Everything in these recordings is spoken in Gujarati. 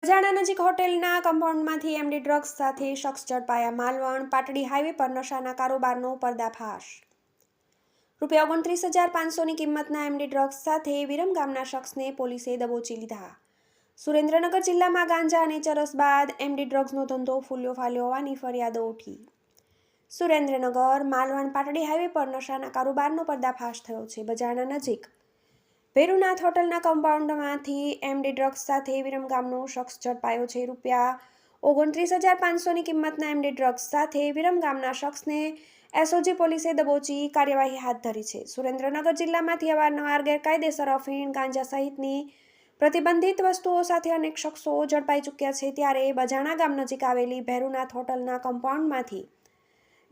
બજાણા નજીક હોટેલના કમ્પાઉન્ડમાંથી એમડી ડ્રગ્સ સાથે શખ્સ ઝડપાયા. માલવણ પાટડી હાઈવે પર નશાના કારોબારનો પર્દાફાશ. ₹29,500ની કિંમતના એમડી ડ્રગ્સ સાથે વિરમગામના શખ્સને પોલીસે દબોચી લીધા. સુરેન્દ્રનગર જિલ્લામાં ગાંજા અને ચરસ બાદ એમડી ડ્રગ્સનો ધંધો ફૂલ્યો ફાલ્યો હોવાની ફરિયાદો ઉઠી. સુરેન્દ્રનગર માલવણ પાટડી હાઈવે પર નશાના કારોબારનો પર્દાફાશ થયો છે. બજાણા નજીક ભેરુનાથ હોટલના કમ્પાઉન્ડમાંથી એમડી ડ્રગ્સ સાથે વિરમગામનો શખ્સ ઝડપાયો છે. ₹29,500ની કિંમતના એમડી ડ્રગ્સ સાથે વિરમગામના શખ્સને એસઓજી પોલીસે દબોચી કાર્યવાહી હાથ ધરી છે. સુરેન્દ્રનગર જિલ્લામાંથી અવારનવાર ગેરકાયદેસર અફીણ, ગાંજા સહિતની પ્રતિબંધિત વસ્તુઓ સાથે અનેક શખ્સો ઝડપાઈ ચૂક્યા છે. ત્યારે બજાણા ગામ નજીક આવેલી ભેરુનાથ હોટલના કમ્પાઉન્ડમાંથી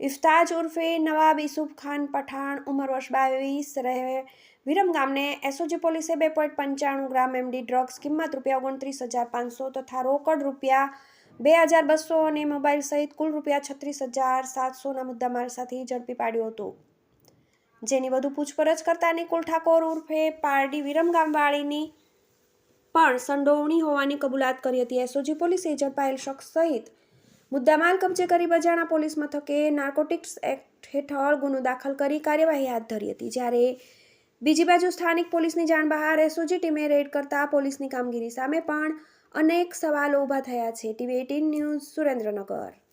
ઇફ્તાજ ઉર્ફે નવાબ યુસુફ ખાન પઠાણ, ઉંમર વર્ષ 22, રહે વિરમગામને એસઓજી પોલીસે 2.95 ગ્રામ એમડી ડ્રગ્સ, કિંમત ₹29,500 તથા રોકડ ₹2,200 અને મોબાઈલ સહિત કુલ ₹36,700ના મુદ્દામાલ સાથે ઝડપી પાડ્યો હતો. જેની વધુ પૂછપરછ કરતા નિકુલ ઠાકોર ઉર્ફે પારડી વિરમગામવાળીની પણ સંડોવણી હોવાની કબૂલાત કરી હતી. એસઓજી પોલીસે ઝડપાયેલ શખ્સ સહિત મુદ્દામાલ કબજે કરી બજાણા પોલીસ મથકે નાર્કોટિક્સ એક્ટ હેઠળ ગુનો દાખલ કરી કાર્યવાહી હાથ ધરી હતી. જ્યારે બીજી બાજુ સ્થાનિક પોલીસની જાણ બહાર એસઓજી ટીમે રેડ કરતા પોલીસની કામગીરી સામે પણ અનેક સવાલો ઊભા થયા છે. TV18 news, Surendranagar.